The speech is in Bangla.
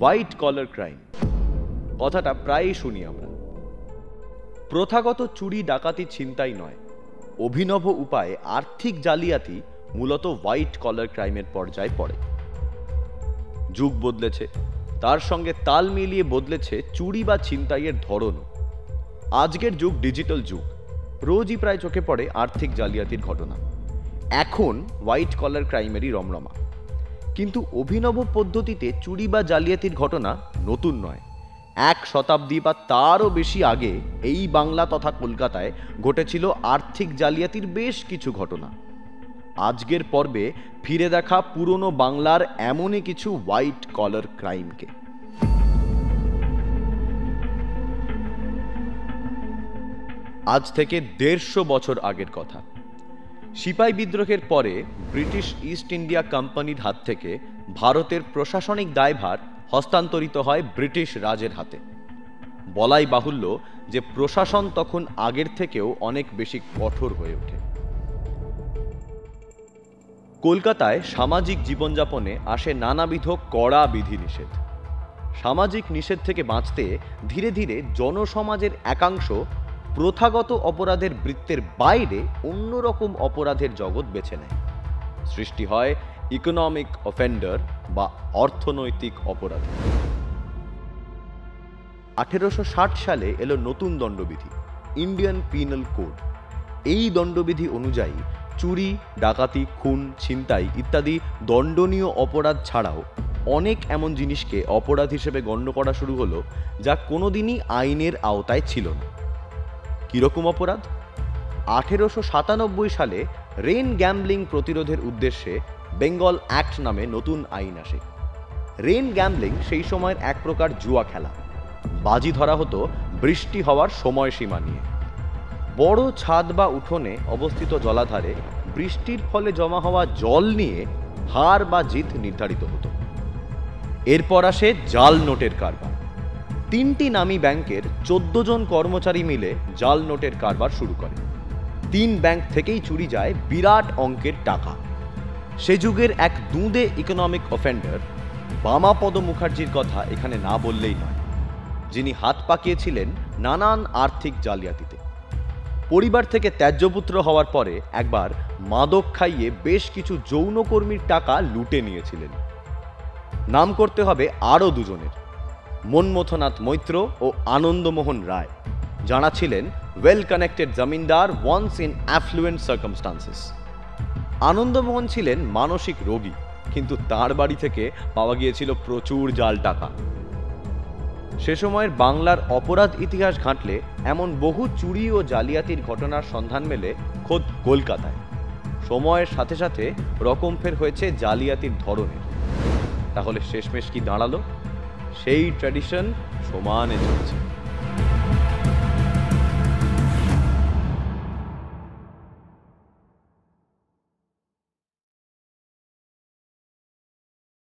White collar crime. কথাটা প্রায়ই শুনি আমরা। প্রথাগত চুরি ডাকাতি ছিনতাই নয়, অভিনব উপায়ে আর্থিক জালিয়াতি মূলত হোয়াইট কলার ক্রাইমের পর্যায়ে পড়ে। যুগ বদলেছে, তার সঙ্গে তাল মিলিয়ে বদলেছে চুরি বা ছিনতাইয়ের ধরনও। আজকের যুগ ডিজিটাল যুগ, রোজই প্রায় চোখে পড়ে আর্থিক জালিয়াতির ঘটনা। এখন হোয়াইট কলার ক্রাইমেরই রমরমা। কিন্তু অভিনব পদ্ধতিতে চুরি বা জালিয়াতির ঘটনা নতুন নয়। এক শতাব্দী বা তারও বেশি আগে এই বাংলা তথা কলকাতায় ঘটেছিল আর্থিক জালিয়াতির বেশ কিছু ঘটনা। আজকের পর্বে ফিরে দেখা পুরনো বাংলার এমনই কিছু হোয়াইট কলার ক্রাইমকে। আজ থেকে 150 বছর আগের কথা। সিপাই বিদ্রোহের পরে ব্রিটিশ ইস্ট ইন্ডিয়া কোম্পানির হাত থেকে ভারতের প্রশাসনিক দায়ভার হস্তান্তরিত হয় ব্রিটিশ রাজের হাতে। বলাই বাহুল্য যে প্রশাসন তখন আগের থেকেও অনেক বেশি কঠোর হয়ে ওঠে। কলকাতায় সামাজিক জীবনযাপনে আসে নানাবিধ কড়া বিধিনিষেধ। সামাজিক নিষেধ থেকে বাঁচতে ধীরে ধীরে জনসমাজের একাংশ প্রথাগত অপরাধের বৃত্তের বাইরে অন্যরকম অপরাধের জগৎ বেছে নেয়। সৃষ্টি হয় ইকোনমিক অফেন্ডার বা অর্থনৈতিক অপরাধ। 1860 সালে এলো নতুন দণ্ডবিধি, ইন্ডিয়ান পিনাল কোড। এই দণ্ডবিধি অনুযায়ী চুরি, ডাকাতি, খুন, ছিনতাই ইত্যাদি দণ্ডনীয় অপরাধ ছাড়াও অনেক এমন জিনিসকে অপরাধ হিসেবে গণ্য করা শুরু হলো যা কোনোদিনই আইনের আওতায় ছিল না। কিরকম অপরাধ? 1897 সালে রেন গ্যাম্বলিং প্রতিরোধের উদ্দেশ্যে বেঙ্গল অ্যাক্ট নামে নতুন আইন আসে। রেন গ্যাম্বলিং সেই সময়ের এক প্রকার জুয়া খেলা। বাজি ধরা হতো বৃষ্টি হওয়ার সময়সীমা নিয়ে। বড় ছাদ বা উঠোনে অবস্থিত জলাধারে বৃষ্টির ফলে জমা হওয়া জল নিয়ে হার বা জিত নির্ধারিত হতো। এরপর আসে জাল নোটের কারবার। 3টি নামী ব্যাংকের 14 জন কর্মচারী মিলে জাল নোটের কারবার শুরু করে। 3 ব্যাংক থেকেই চুরি যায় বিরাট অঙ্কের টাকা। সে যুগের এক দুঁদে ইকোনমিক অফেন্ডার বামাপদ মুখার্জির কথা এখানে না বললেই নয়, যিনি হাত পাকিয়েছিলেন নানান আর্থিক জালিয়াতিতে। পরিবার থেকে ত্যায্যপুত্র হওয়ার পরে একবার মাদক খাইয়ে বেশ কিছু যৌনকর্মীর টাকা লুটে নিয়েছিলেন। নাম করতে হবে আরও দুজনের, মনমথনাথ মৈত্র ও আনন্দমোহন রায়, যাঁরা ছিলেন ওয়েল কানেক্টেড জমিদার once in affluent circumstances. Anandamohan ছিলেন মানসিক রোগী, কিন্তু তার বাড়ি থেকে পাওয়া গিয়েছিল প্রচুর জাল টাকা। সে সময়ের বাংলার অপরাধ ইতিহাস ঘাঁটলে এমন বহু চুরি ও জালিয়াতির ঘটনার সন্ধান মেলে খোদ কলকাতায়। সময়ের সাথে সাথে রকমফের হয়েছে জালিয়াতির ধরনের। তাহলে শেষমেশ কি দাঁড়ালো? সেই ট্র্যাডিশন সমানে চলছে।